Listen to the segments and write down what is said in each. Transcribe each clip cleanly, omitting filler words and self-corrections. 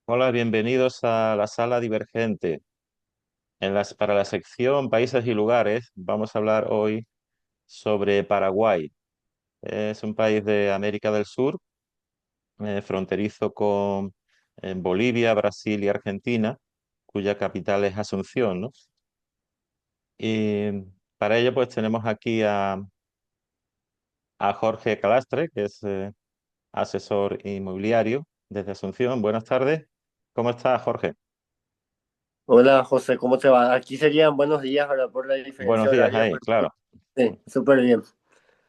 Hola, bienvenidos a la sala divergente. Para la sección Países y Lugares vamos a hablar hoy sobre Paraguay. Es un país de América del Sur, fronterizo con Bolivia, Brasil y Argentina, cuya capital es Asunción, ¿no? Y para ello pues tenemos aquí a Jorge Calastre, que es asesor inmobiliario desde Asunción. Buenas tardes. ¿Cómo estás, Jorge? Hola José, ¿cómo te va? Aquí serían buenos días, ¿verdad? Por la diferencia Buenos días horaria, ahí, pero claro. sí, súper bien.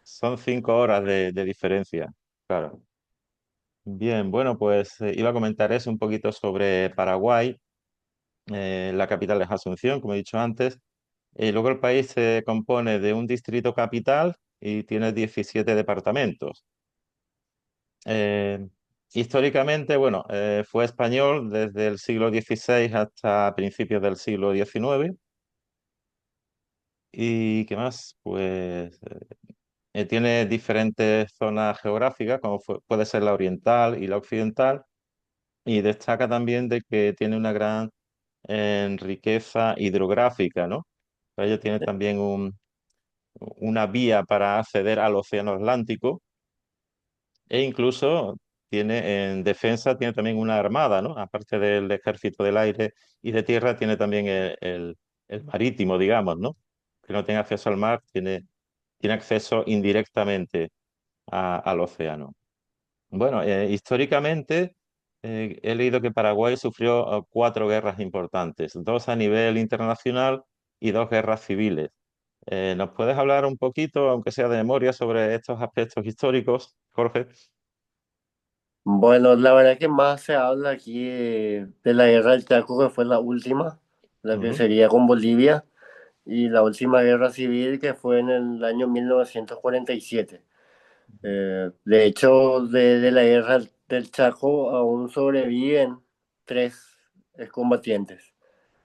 Son 5 horas de diferencia, claro. Bien, bueno, pues iba a comentar eso un poquito sobre Paraguay. La capital es Asunción, como he dicho antes. Y luego el país se compone de un distrito capital y tiene 17 departamentos. Eh, Históricamente, bueno, fue español desde el siglo XVI hasta principios del siglo XIX. ¿Y qué más? Pues tiene diferentes zonas geográficas, como puede ser la oriental y la occidental, y destaca también de que tiene una gran riqueza hidrográfica, ¿no? Para ello tiene también una vía para acceder al Océano Atlántico e incluso tiene en defensa, tiene también una armada, ¿no? Aparte del ejército del aire y de tierra, tiene también el marítimo, digamos, ¿no? Que no tiene acceso al mar, tiene acceso indirectamente al océano. Bueno, históricamente he leído que Paraguay sufrió cuatro guerras importantes, dos a nivel internacional y dos guerras civiles. ¿Nos puedes hablar un poquito, aunque sea de memoria, sobre estos aspectos históricos, Jorge? Bueno, la verdad que más se habla aquí de la guerra del Chaco, que fue la última, la que Ujú, sería con Bolivia, y la última guerra civil, que fue en el año 1947. De hecho, de la guerra del Chaco aún sobreviven tres excombatientes.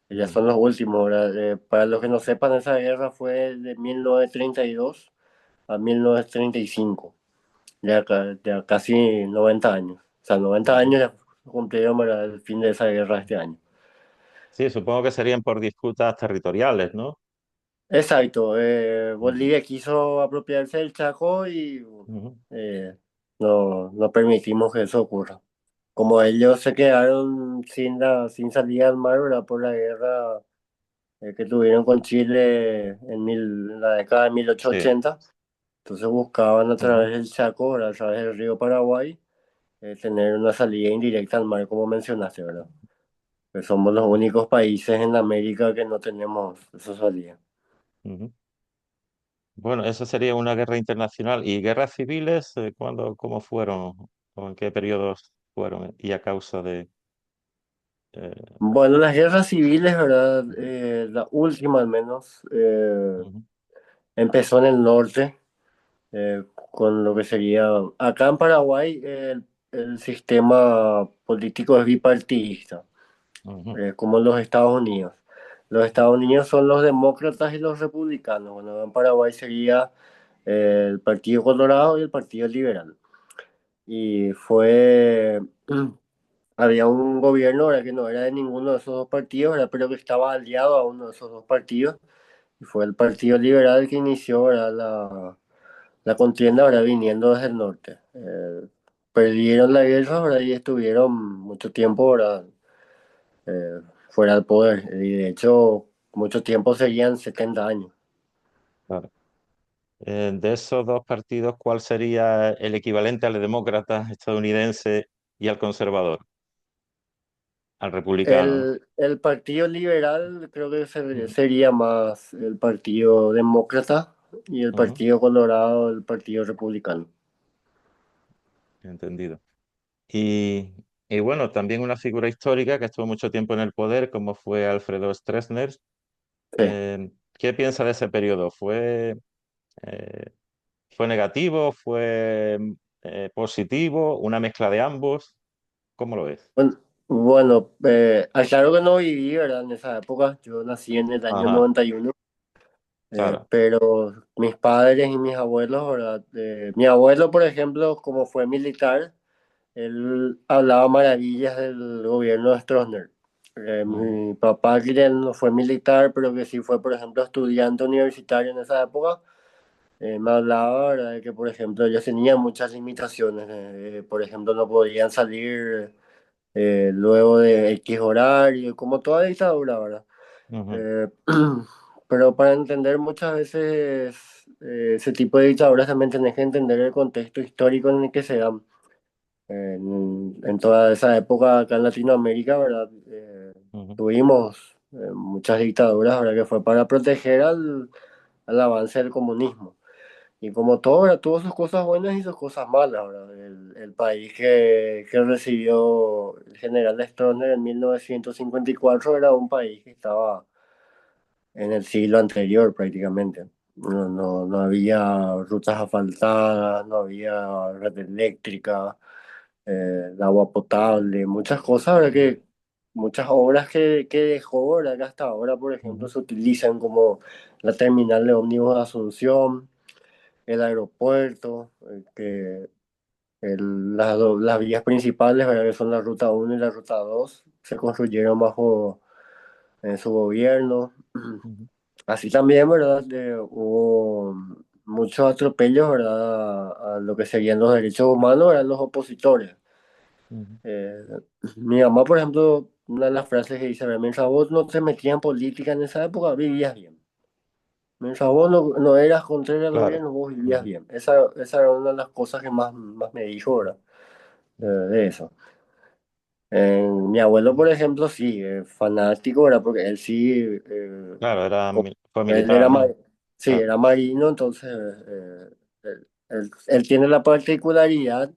Ya ujú. son los últimos, ¿verdad? Para los que no sepan, esa guerra fue de 1932 a 1935, ya casi 90 años. O sea, 90 Ujú. años ya cumplieron, ¿verdad?, el fin de esa guerra este año. Sí, supongo que serían por disputas territoriales, ¿no? Exacto, Ujú, Bolivia quiso apropiarse del Chaco y ujú. eh, no permitimos que eso ocurra. Como ellos se quedaron sin salida al mar, ¿verdad?, por la guerra que tuvieron con Chile en la década de Sí. 1880. Entonces buscaban a Ujú, través del Chaco, ¿verdad?, a través del río Paraguay, tener una salida indirecta al mar, como mencionaste, ¿verdad? Pues somos los únicos países en América que no tenemos esa salida. ujú. Bueno, eso sería una guerra internacional. ¿Y guerras civiles, cómo fueron? ¿O en qué periodos fueron? Y a causa de... eh, Bueno, las guerras civiles, ¿verdad? La última al menos, ujú, empezó en el norte, con lo que sería, acá en Paraguay, el sistema político es bipartidista, ujú, como en los Estados Unidos. Los Estados Unidos son los demócratas y los republicanos. Bueno, en Paraguay sería el Partido Colorado y el Partido Liberal. Y había un gobierno, ¿verdad?, que no era de ninguno de esos dos partidos, ¿verdad?, pero que estaba aliado a uno de esos dos partidos. Y fue el Partido Liberal que inició, ¿verdad?, la contienda, ¿verdad?, viniendo desde el norte. Perdieron la guerra, ¿verdad?, y estuvieron mucho tiempo, ¿verdad?, eh, fuera del poder. Y de hecho, mucho tiempo serían 70 años. claro. De esos dos partidos, ¿cuál sería el equivalente al demócrata estadounidense y al conservador, al republicano, ¿no? El Partido Liberal creo que Ujú, sería más el Partido Demócrata, y el ujú, Partido Colorado el Partido Republicano. entendido. Y, y bueno, también una figura histórica que estuvo mucho tiempo en el poder, como fue Alfredo Stroessner. Sí. ¿Qué piensa de ese periodo? Eh, ¿Fue negativo? ¿Fue positivo? ¿Una mezcla de ambos? ¿Cómo lo ves? Bueno, aclaro que no viví, ¿verdad?, en esa época. Yo nací en el año Ajá, 91, claro. pero mis padres y mis abuelos, ¿verdad? Mi abuelo, por ejemplo, como fue militar, él hablaba maravillas del gobierno de Stroessner. Ujú, Mi papá, que ya no fue militar, pero que sí fue, por ejemplo, estudiante universitario en esa época, me hablaba, ¿verdad?, de que, por ejemplo, ellos tenían muchas limitaciones. Por ejemplo, no podían salir luego de X horario, como toda dictadura, ¿verdad? ujú, Eh, pero para entender muchas veces ese tipo de dictaduras también tenés que entender el contexto histórico en el que se dan. En toda esa época acá en Latinoamérica, ¿verdad? ujú, Tuvimos muchas dictaduras, ¿verdad? Que fue para proteger al avance del comunismo. Y como todo, ¿verdad? Tuvo sus cosas buenas y sus cosas malas, ¿verdad? El país que recibió el general Stroessner en 1954 era un país que estaba en el siglo anterior prácticamente. No había rutas asfaltadas, no había red eléctrica, el agua potable, muchas cosas, ¿verdad? ujú, Muchas obras que dejó, ¿verdad? Que hasta ahora, por ejemplo, ujú, se utilizan como la terminal de ómnibus de Asunción, el aeropuerto, las vías principales, ¿verdad? Que son la ruta uno y la ruta 2 se construyeron bajo su gobierno. ujú, Así también, ¿verdad? Hubo muchos atropellos, ¿verdad? A lo que serían los derechos humanos, eran los opositores. ujú. Eh, Mi mamá, por ejemplo, una de las frases que dice: mientras vos no te metías en política en esa época, vivías bien. Mientras vos no eras contrario al Claro. gobierno, vos vivías Ujú, bien. Esa era una de las cosas que más me dijo, ¿verdad? De eso. Mi abuelo, por ejemplo, sí, fanático, ¿verdad? Porque él sí, claro, como fue él militar, era, ¿no? sí, Claro. era marino, entonces él tiene la particularidad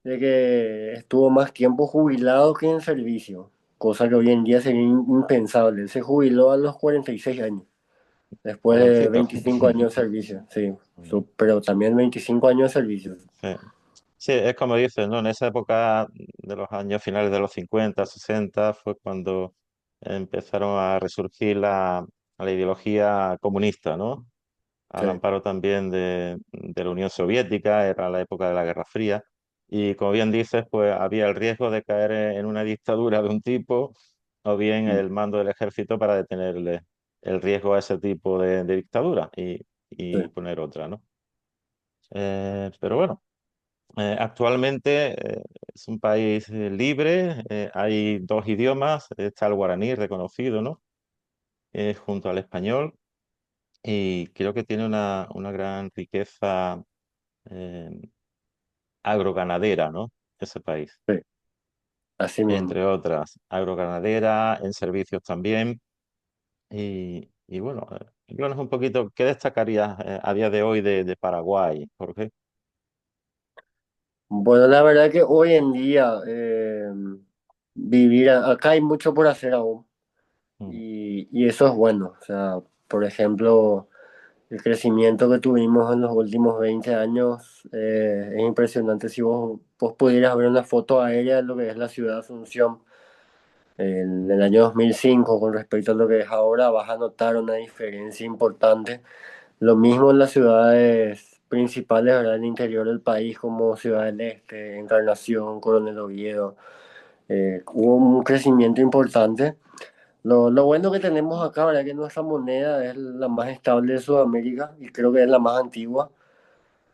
de que estuvo más tiempo jubilado que en servicio, cosa que hoy en día sería impensable. Él se jubiló a los 46 años, después de Jovencito. 25 años de servicio, sí, Ujú, pero también 25 años de servicio. sí. Sí, es como dices, ¿no? En esa época de los años finales de los 50 60 fue cuando empezaron a resurgir la ideología comunista, ¿no? Al Sí, amparo también de la Unión Soviética, era la época de la Guerra Fría. Y como bien dices, pues había el riesgo de caer en una dictadura de un tipo o bien mm, el mando del ejército para detenerle el riesgo a ese tipo de dictadura sí. y poner otra, ¿no? Pero bueno. Actualmente es un país libre, hay dos idiomas, está el guaraní reconocido, ¿no? Junto al español y creo que tiene una gran riqueza eh, agroganadera, ¿no? Ese país, Sí, así mismo. entre otras, agroganadera, en servicios también y bueno, háblanos un poquito, ¿qué destacarías a día de hoy de Paraguay, Jorge? Bueno, la verdad que hoy en día acá hay mucho por hacer aún Ujú, y eso es bueno. O sea, por ejemplo, el crecimiento que tuvimos en los últimos 20 años es impresionante. Si vos pudieras ver una foto aérea de lo que es la ciudad de Asunción en el año 2005 con respecto a lo que es ahora, vas a notar una diferencia importante. Lo mismo en las ciudades principales, ¿verdad? En el interior del país, como Ciudad del Este, Encarnación, Coronel Oviedo. Hubo un crecimiento importante. Lo bueno que tenemos acá, ¿verdad? Que nuestra moneda es la más estable de Sudamérica y creo que es la más antigua.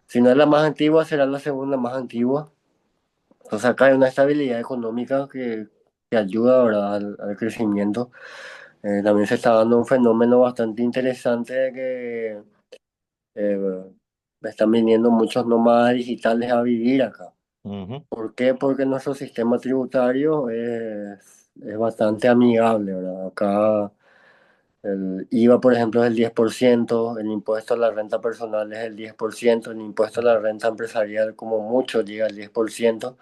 Si no es la más antigua, será la segunda más antigua. Entonces acá hay una estabilidad económica que ayuda, ¿verdad? Al crecimiento. También se está dando un fenómeno bastante interesante de que eh, están viniendo muchos nómadas digitales a vivir acá. ujú, ¿Por qué? Porque nuestro sistema tributario es bastante amigable, ¿verdad? Acá el IVA, por ejemplo, es el 10%, el impuesto a la renta personal es el 10%, el impuesto a la renta empresarial como mucho llega al 10%,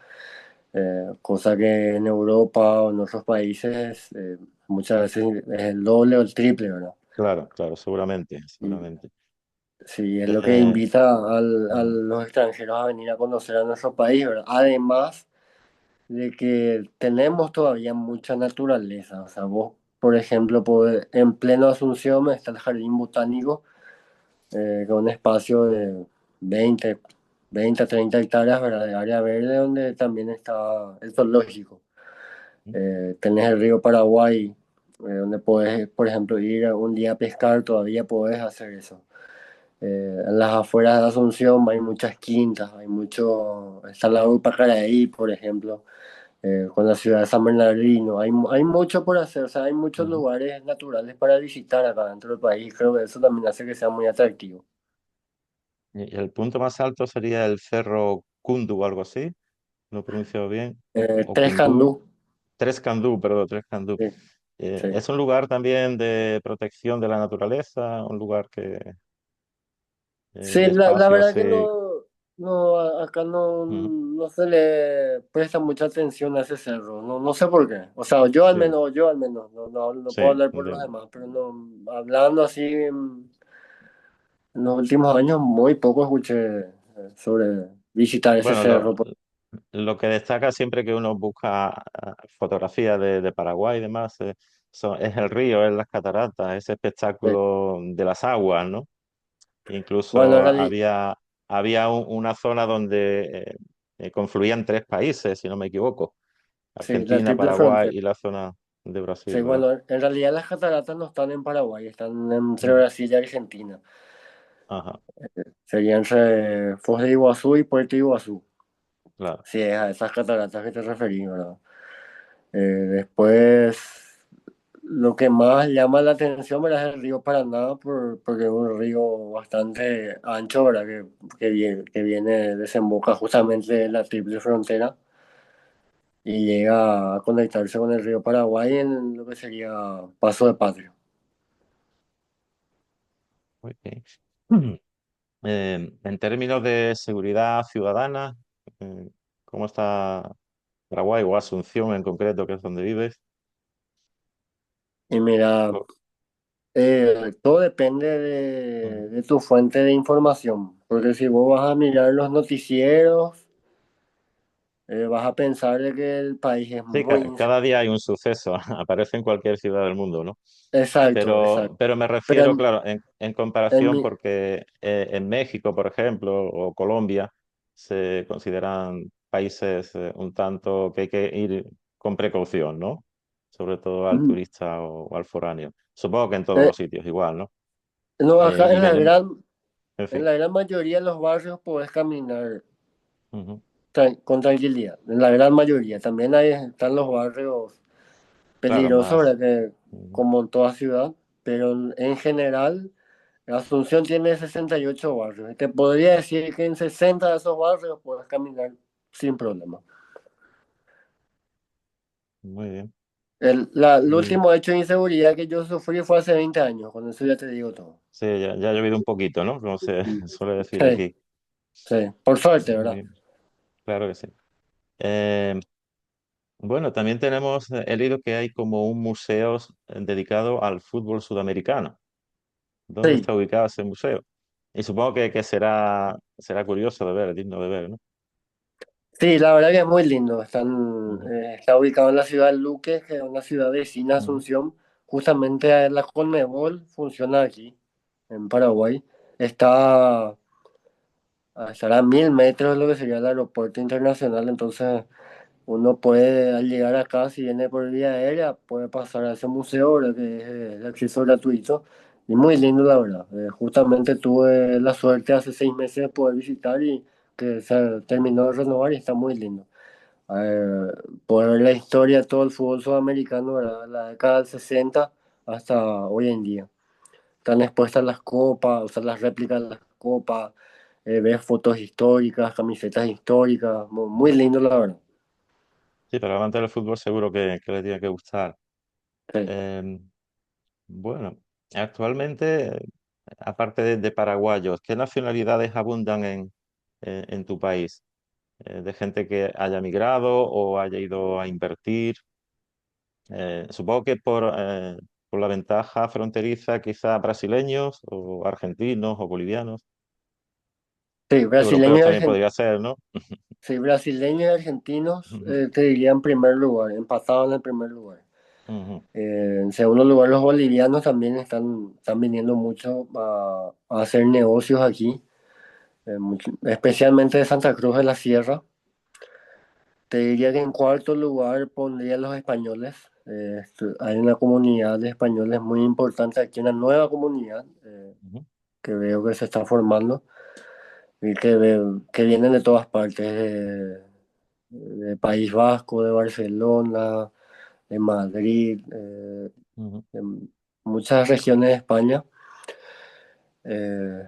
cosa que en Europa o en otros países muchas veces es el doble o el triple, ¿verdad? claro, claro, seguramente, Y seguramente. sí, es lo que Eh, invita a ujú, los extranjeros a venir a conocer a nuestro país, ¿verdad? Además de que tenemos todavía mucha naturaleza. O sea, vos, por ejemplo, en pleno Asunción está el Jardín Botánico, con un espacio de 20, 20 a 30 hectáreas, ¿verdad? De área verde donde también está el zoológico. Tenés el río Paraguay, donde podés, por ejemplo, ir un día a pescar, todavía podés hacer eso. En las afueras de Asunción hay muchas quintas, hay mucho, está la Pacaraí, por ejemplo, con la ciudad de San Bernardino, hay mucho por hacer, o sea, hay muchos Ujú. lugares naturales para visitar acá dentro del país, creo que eso también hace que sea muy atractivo. Y el punto más alto sería el Cerro Cundu o algo así, lo he pronunciado bien, o Tres Cundú, Candú, Tres Candú, perdón, Tres Candú. sí, sí. Es un lugar también de protección de la naturaleza, un lugar que Sí, de la espacio verdad que así. no, no, acá no, Ujú. no se le presta mucha atención a ese cerro, no, no sé por qué. O sea, Sí, yo al menos, no, no, no puedo sí, hablar por los entiendo. demás, pero no, hablando así en los últimos años, muy poco escuché sobre visitar ese Bueno, cerro. lo que destaca siempre que uno busca fotografías de Paraguay y demás, es el río, es las cataratas, ese Sí. espectáculo de las aguas, ¿no? Bueno, Incluso había una zona donde confluían tres países, si no me equivoco, sí, la Argentina, triple Paraguay frontera. y la zona de Sí, Brasil, ¿verdad? bueno, en realidad las cataratas no están en Paraguay, están entre Ujú. Brasil y Argentina. Ajá, Serían entre Foz de Iguazú y Puerto Iguazú. claro. Sí, es a esas cataratas que te referí, ¿verdad? Después, lo que más llama la atención, ¿verdad? Es el río Paraná, porque es un río bastante ancho, ¿verdad? Que viene, desemboca justamente en la triple frontera y llega a conectarse con el río Paraguay en lo que sería Paso de Patria. Muy bien. En términos de seguridad ciudadana, eh, ¿cómo está Paraguay o Asunción en concreto, que es donde vives? Y mira, Oh, todo depende ujú. de tu fuente de información, porque si vos vas a mirar los noticieros, vas a pensar de que el país es Sí, muy cada día hay un suceso, aparece en cualquier ciudad del mundo, ¿no? exacto, exacto. Pero me Pero refiero, claro, en en comparación mi, porque en México, por ejemplo, o Colombia, se consideran países un tanto que hay que ir con precaución, ¿no? Sobre todo al mm, turista o al foráneo. Supongo que en todos eh, los sitios igual, ¿no? no, acá Y Venezuela, en en fin. la gran mayoría de los barrios podés caminar Ujú, con tranquilidad. En la gran mayoría. También están los barrios claro, peligrosos, más. ¿verdad? Que, Ujú, como en toda ciudad. Pero en general, Asunción tiene 68 barrios. Y te podría decir que en 60 de esos barrios podés caminar sin problema. muy bien. El Y último hecho de inseguridad que yo sufrí fue hace 20 años. Con eso ya te digo todo. sí, ya ha llovido un poquito, ¿no? Como se Mm. suele decir Sí, aquí. sí. Por suerte, Muy ¿verdad? bien, claro que sí. Eh, bueno, también tenemos, he leído que hay como un museo dedicado al fútbol sudamericano. ¿Dónde Sí. está ubicado ese museo? Y supongo que será curioso de ver, digno de ver, ¿no? Sí, la verdad que es muy lindo. Ujú, Está ubicado en la ciudad de Luque, que es una ciudad vecina a ujú. Asunción. Justamente la Conmebol funciona aquí, en Paraguay. Estará a 1000 metros de lo que sería el aeropuerto internacional. Entonces, uno puede, al llegar acá, si viene por vía aérea, puede pasar a ese museo, ¿verdad? Que es de acceso gratuito. Y muy lindo, la verdad. Justamente tuve la suerte hace 6 meses de poder visitar y que se terminó de renovar y está muy lindo. eh, Poder ver la historia de todo el fútbol sudamericano, ¿verdad? La década del 60 hasta hoy en día. Están expuestas las copas, o sea, las réplicas de las copas, ves fotos históricas, camisetas históricas, muy lindo, la verdad. Sí, para amante del fútbol seguro que le tiene que gustar. Sí. Eh, bueno, actualmente, aparte de paraguayos, ¿qué nacionalidades abundan en tu país? De gente que haya migrado o haya ido a invertir. Supongo que por la ventaja fronteriza, quizá brasileños o argentinos o bolivianos. Sí, Europeos brasileños y también podría ser, ¿no? sí, brasileños y argentinos, Ujú, te diría en primer lugar, empatados en el primer lugar. ujú. En segundo lugar, los bolivianos también están viniendo mucho a hacer negocios aquí. especialmente de Santa Cruz de la Sierra. Te diría que en cuarto lugar pondría los españoles. Hay una comunidad de españoles muy importante aquí, una nueva comunidad Ujú, que veo que se está formando y que vienen de todas partes, de País Vasco, de Barcelona, de Madrid, ujú, de muchas regiones de España. Eh,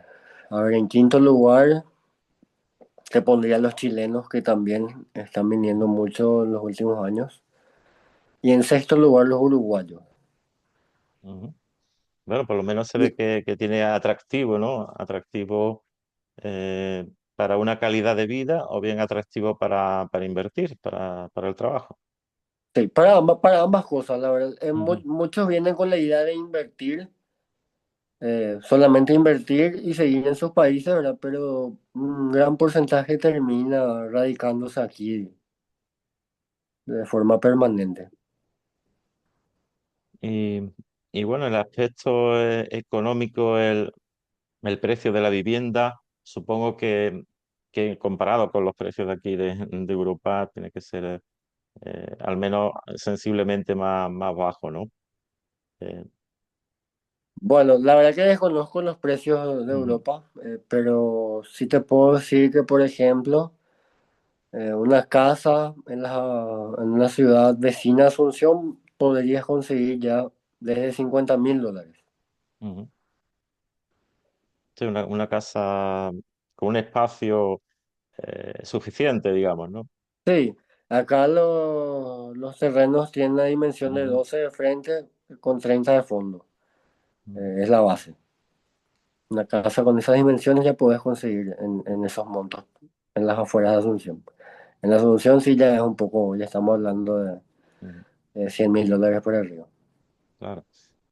a ver, en quinto lugar te pondría los chilenos que también están viniendo ujú, mucho en los últimos años. Y en sexto lugar los uruguayos. ujú. Bueno, por lo menos se ve Y, que tiene atractivo, ¿no? Atractivo eh, para una calidad de vida o bien atractivo para invertir, para el trabajo. sí, para ambas cosas, la verdad. Ujú. Muchos vienen con la idea de invertir, solamente invertir y seguir en sus países, ¿verdad? Pero un gran porcentaje termina radicándose aquí de forma permanente. Y, y bueno, el aspecto económico, el precio de la vivienda, supongo que comparado con los precios de aquí de Europa, tiene que ser al menos sensiblemente más bajo, ¿no? Eh, Bueno, la verdad que desconozco los precios de ujú, Europa, pero sí te puedo decir que, por ejemplo, una casa en una ciudad vecina a Asunción podrías conseguir ya desde $50.000. ujú. Sí, una casa con un espacio suficiente, digamos, ¿no? Sí, acá los terrenos tienen una dimensión de Ujú, 12 de frente con 30 de fondo. ujú, Es la base. Una casa con esas dimensiones ya puedes conseguir en esos montos, en las afueras de Asunción. En Asunción sí ya es un poco, ya estamos hablando ujú. de $100.000 por arriba. Claro,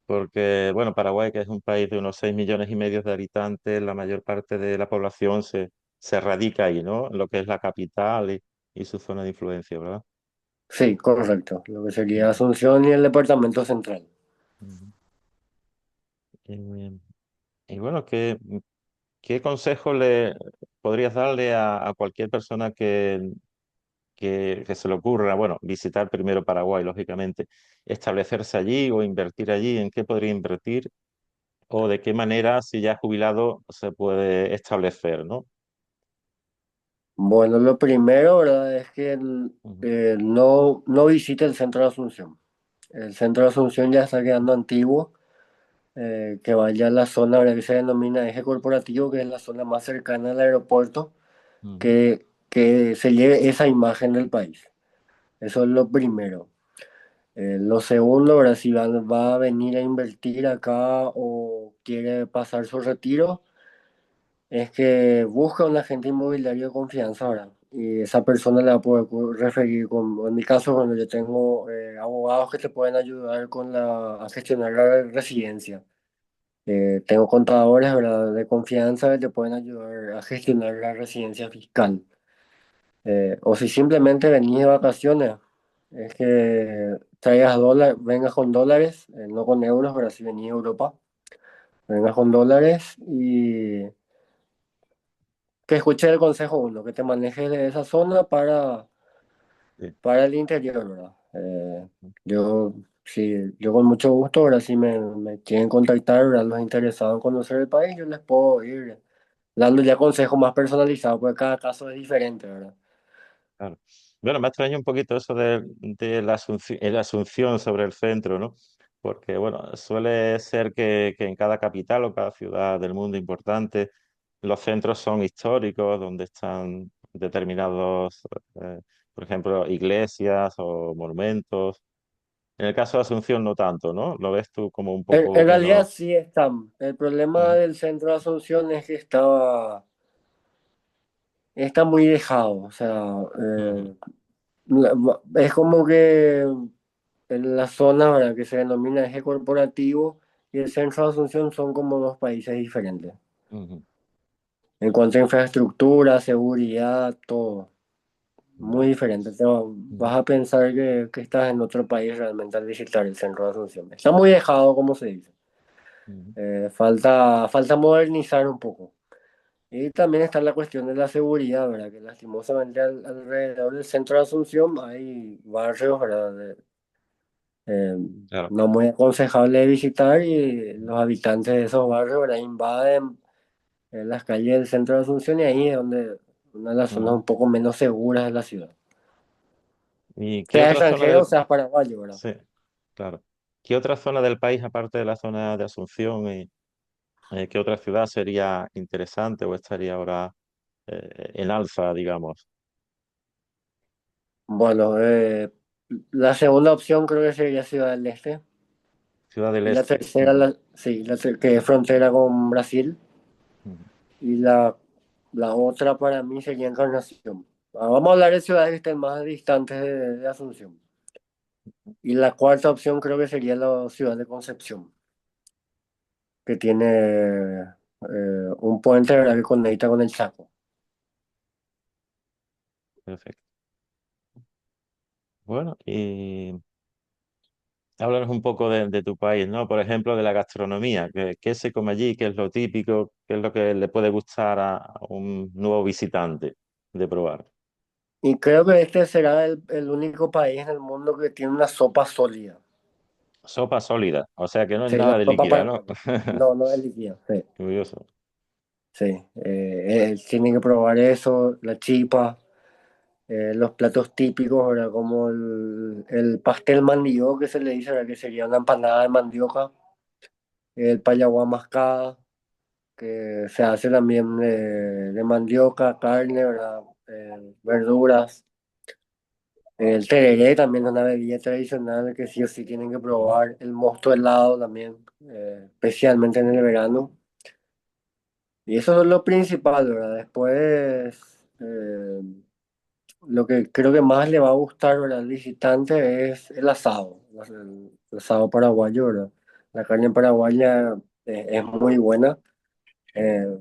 porque bueno, Paraguay, que es un país de unos 6,5 millones de habitantes, la mayor parte de la población se radica ahí, ¿no? En lo que es la capital y su zona de influencia, ¿verdad? Sí, correcto. Lo que sería Ujú, Asunción y el departamento central. ujú. Eh, y bueno, ¿qué consejo le podrías darle a cualquier persona que se le ocurra, bueno, visitar primero Paraguay, lógicamente, establecerse allí o invertir allí? ¿En qué podría invertir? ¿O de qué manera, si ya es jubilado, se puede establecer, ¿no? Bueno, lo primero, ¿verdad? Es que Ujú, no visite el centro de Asunción. El centro de Asunción ya está quedando antiguo. Que vaya a la zona, ¿verdad? Que se denomina eje corporativo, que es la zona más cercana al aeropuerto, ujú, que se lleve esa imagen del país. Eso es lo primero. Lo segundo, ¿verdad? Si va a venir a invertir acá o quiere pasar su retiro, es que busca un agente inmobiliario de confianza, ¿verdad? Y esa persona le va a poder referir en mi caso, cuando yo tengo abogados que te pueden ayudar a gestionar la residencia. Tengo contadores, ¿verdad? De confianza que te pueden ayudar a gestionar la residencia fiscal. O si simplemente venís de vacaciones, es que traigas dólares, vengas con dólares, no con euros, pero si venís a Europa, vengas con dólares y que escuches el consejo uno, que te manejes de esa zona sí, para el interior, ¿verdad? Yo, sí, yo con mucho gusto, ahora si me quieren contactar, ¿verdad? Los interesados en conocer el país, yo les puedo ir dando ya consejos más personalizados, porque cada caso es diferente, ¿verdad? claro. Bueno, me extraña un poquito eso de la asunción sobre el centro, ¿no? Porque, bueno, suele ser que en cada capital o cada ciudad del mundo importante, los centros son históricos, donde están determinados, eh, por ejemplo, iglesias o monumentos. En el caso de Asunción no tanto, ¿no? Lo ves tú como un poco En realidad menos. sí están. El problema Ujú, del centro de Asunción es que está muy dejado, o sea, ujú, es como que en la zona, ¿verdad? Que se denomina eje corporativo y el centro de Asunción son como dos países diferentes. ujú. En cuanto a infraestructura, seguridad, todo. Muy Vale. diferente. Ujú, Vas a pensar que estás en otro país realmente al visitar el centro de Asunción. Está muy dejado, como se dice. ujú. Falta modernizar un poco. Y también está la cuestión de la seguridad, ¿verdad? Que lastimosamente alrededor del centro de Asunción hay barrios, ¿verdad? Eh, Claro. no muy aconsejable de visitar y los habitantes de esos barrios, ¿verdad? Invaden las calles del centro de Asunción y ahí es donde una de las zonas Ujú. un poco menos seguras de la ciudad. ¿Y qué Sea otra zona extranjero o del... sea paraguayo, ¿verdad? Sí, claro. ¿Qué otra zona del país, aparte de la zona de Asunción, qué otra ciudad sería interesante o estaría ahora en alza, digamos? Bueno, la segunda opción creo que sería Ciudad del Este. Ciudad del Y la Este. tercera, Ujú, sí, que es frontera con Brasil. ujú. Y la otra para mí sería Encarnación. Vamos a hablar de ciudades que estén más distantes de Asunción. Y la cuarta opción creo que sería la ciudad de Concepción, que tiene un puente, ¿verdad?, que conecta con el Chaco. Perfecto. Bueno, y háblanos un poco de tu país, ¿no? Por ejemplo, de la gastronomía. ¿Qué se come allí? ¿Qué es lo típico? ¿Qué es lo que le puede gustar a un nuevo visitante de probar? Y creo que este será el único país en el mundo que tiene una sopa sólida. Sopa sólida, o sea que no es Sí, la nada de sopa líquida, ¿no? paraguaya. No, no es líquida. Sí, Curioso. sí. Tienen que probar eso, la chipa, los platos típicos, ¿verdad? Como el pastel mandioca que se le dice, ¿verdad? Que sería una empanada de mandioca, el payaguá mascada, que se hace también de mandioca, carne, ¿verdad? Verduras. El tereré también es una bebida tradicional que sí o sí tienen que probar. El mosto helado también, especialmente en el verano. Y eso es lo principal, ¿verdad? Después, lo que creo que más le va a gustar, ¿verdad?, al visitante es el asado, el asado paraguayo, ¿verdad? La carne paraguaya es muy buena. Eh,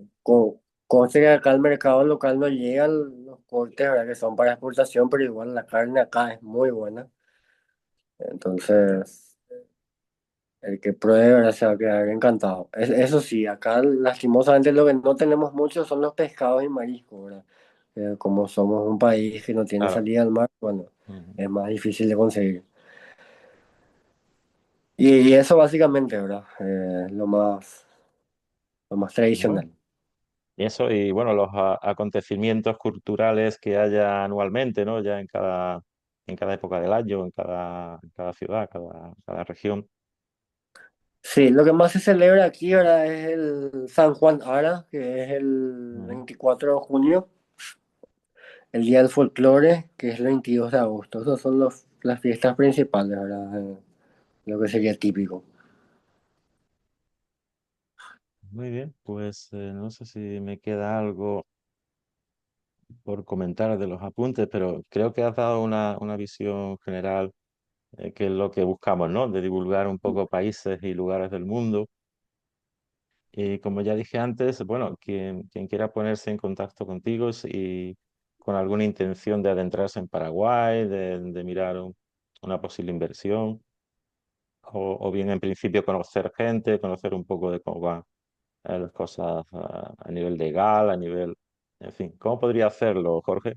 conste que acá al mercado local no llegan los cortes, ¿verdad?, que son para exportación, pero igual la carne acá es muy buena. Entonces, el que pruebe, ¿verdad?, se va a quedar encantado. Eso sí, acá lastimosamente lo que no tenemos mucho son los pescados y mariscos, ¿verdad? Como somos un país que no tiene Claro. salida al mar, bueno, Ujú. es más difícil de conseguir. Y eso básicamente, ¿verdad? Lo más Bueno, tradicional. y eso, y bueno, los acontecimientos culturales que haya anualmente, ¿no? Ya en cada época del año, en cada ciudad, cada región. Sí, lo que más se celebra aquí, ¿verdad?, es el San Juan Ara, que es el Ujú. 24 de junio, el Día del Folclore, que es el 22 de agosto. Esas son las fiestas principales, ¿verdad? Lo que sería típico. Muy bien, pues no sé si me queda algo por comentar de los apuntes, pero creo que has dado una visión general, que es lo que buscamos, ¿no? De divulgar un poco países y lugares del mundo. Y como ya dije antes, bueno, quien quiera ponerse en contacto contigo y con alguna intención de adentrarse en Paraguay, de mirar una posible inversión, o bien en principio conocer gente, conocer un poco de cómo van las cosas a nivel legal, a nivel, en fin, ¿cómo podría hacerlo, Jorge?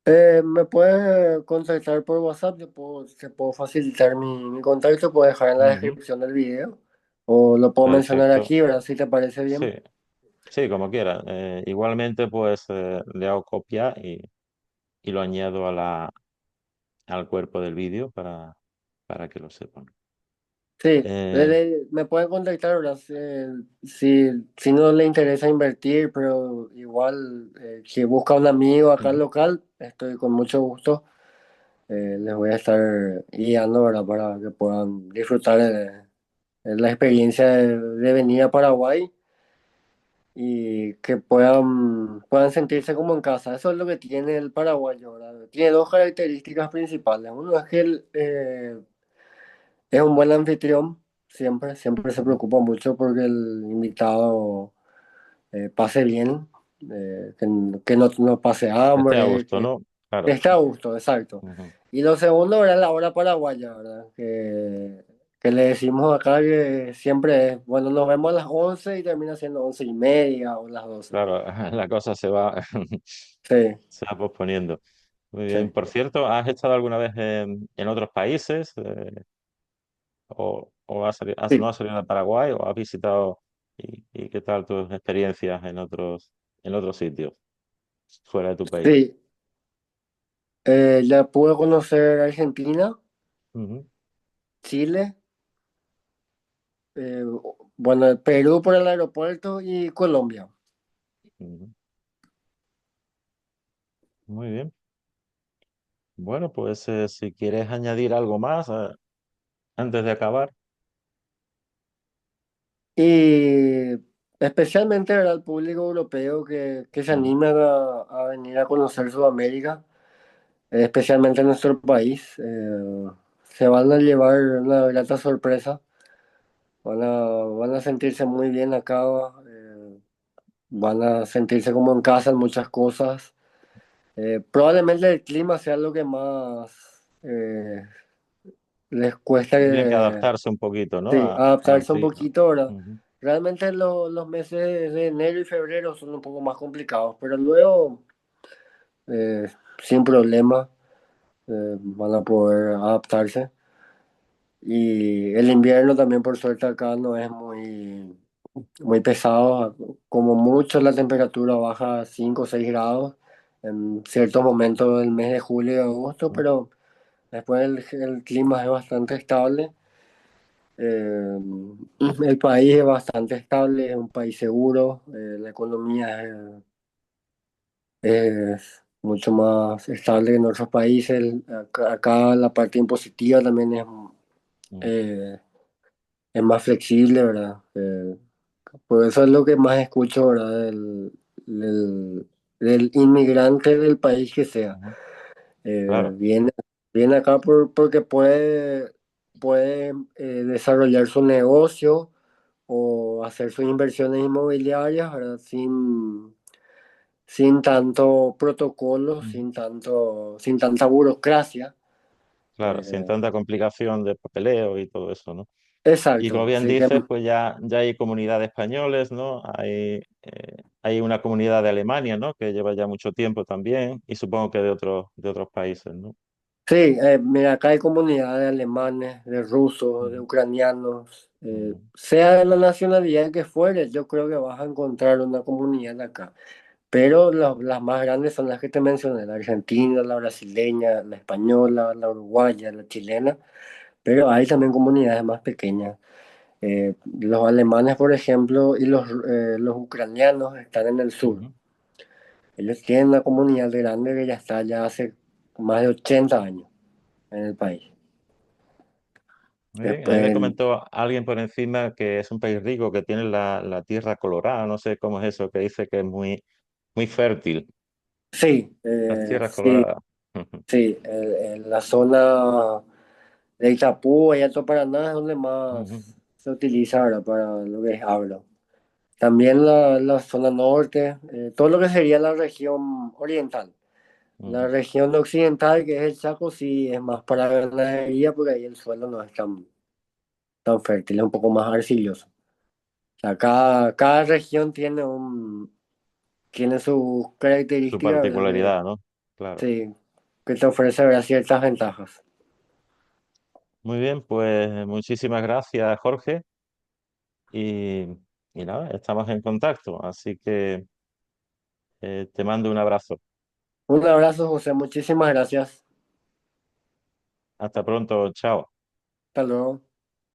Me puedes contactar por WhatsApp, te puedo facilitar mi contacto, puedo dejar en la Ujú. descripción del video o lo puedo mencionar Perfecto. aquí, ¿verdad? Si te parece Sí, bien. sí, como quiera. Igualmente, pues le hago copia y lo añado al cuerpo del vídeo para que lo sepan. Sí, Eh, me pueden contactar, ¿verdad? Si no le interesa invertir, pero igual si busca un amigo acá Ujú. local, estoy con mucho gusto. Les voy a estar guiando, ¿verdad? Para que puedan disfrutar de la experiencia de venir a Paraguay y que puedan sentirse como en casa. Eso es lo que tiene el paraguayo, ¿verdad? Tiene dos características principales. Uno es que él es un buen anfitrión, siempre se Ujú. preocupa mucho porque el invitado pase bien, que no pase Esté a hambre, gusto, ¿no? que Claro. esté a gusto, exacto. Ujú. Y lo segundo era la hora paraguaya, ¿verdad? que le decimos acá que siempre es, bueno, nos vemos a las 11 y termina siendo 11:30 o las 12. Claro, la cosa se va, Sí, se va posponiendo. Muy bien. sí. Por cierto, ¿has estado alguna vez en otros países? ¿O no Sí, has salido de Paraguay o has visitado? Y qué tal tus experiencias en otros sitios fuera de tu país? sí. Ya pude conocer Argentina, Ujú, Chile, eh, bueno, Perú por el aeropuerto y Colombia. ujú. Muy bien. Bueno, pues si quieres añadir algo más antes de acabar. Y especialmente ¿verdad? Al público europeo que se Ujú, anima a venir a conocer Sudamérica, especialmente nuestro país. Se van a llevar una grata sorpresa, van a sentirse muy bien acá, van a sentirse como en casa en muchas cosas. Probablemente el clima sea lo que más les cuesta tendrían que adaptarse un poquito, ¿no? sí, Al adaptarse un clima. poquito, ¿verdad? Ujú, Realmente los meses de enero y febrero son un poco más complicados, pero luego, eh, sin problema, van a poder adaptarse. Y el invierno también, por suerte, acá no es muy pesado. Como mucho, la temperatura baja a 5 o 6 grados en ciertos momentos del mes de julio y agosto, ujú, pero después el clima es bastante estable. Eh, el país es bastante estable, es un país seguro, la economía es mucho más estable que en otros países. Acá la parte impositiva también ujú, eh, es más flexible, ¿verdad? Por eso es lo que más escucho, ¿verdad? Del inmigrante del país que sea. ujú. Claro, Viene acá porque puede desarrollar su negocio o hacer sus inversiones inmobiliarias, ¿verdad? Sin tanto protocolo, ujú, sin tanta burocracia. claro, sin Eh, tanta complicación de papeleo y todo eso, ¿no? Y como exacto, bien sí que dices, pues ya hay comunidad de españoles, ¿no? Hay una comunidad de Alemania, ¿no? Que lleva ya mucho tiempo también, y supongo que de otros países, ¿no? sí, mira, acá hay comunidades de alemanes, de rusos, de Ujú, ucranianos, ujú, sea de la nacionalidad que fuere, yo creo que vas a encontrar una comunidad acá. Pero las más grandes son las que te mencioné, la argentina, la brasileña, la española, la uruguaya, la chilena, pero hay también comunidades más pequeñas. Los alemanes, por ejemplo, y los ucranianos están en el sur. ujú. Ellos tienen una comunidad grande que ya está ya hace más de 80 años en el país. Muy bien. A mí me Después, comentó alguien por encima que es un país rico, que tiene la tierra colorada, no sé cómo es eso, que dice que es muy fértil, sí, las tierras sí, coloradas. sí, en la zona de Itapú y Alto Paraná es donde Ujú, más se utiliza ahora para lo que es agro. También la zona norte, todo lo que sería la región oriental. La ujú. región occidental, que es el Chaco, sí es más para ganadería, porque ahí el suelo no es tan fértil, es un poco más arcilloso. O sea, cada región tiene sus Su características, ¿verdad? particularidad, ¿no? Claro. Sí, que te ofrece, ¿verdad? Ciertas ventajas. Muy bien, pues muchísimas gracias, Jorge. Y, y nada, estamos en contacto, así que te mando un abrazo. Un abrazo, José, muchísimas gracias. Hasta pronto, chao. Hasta luego.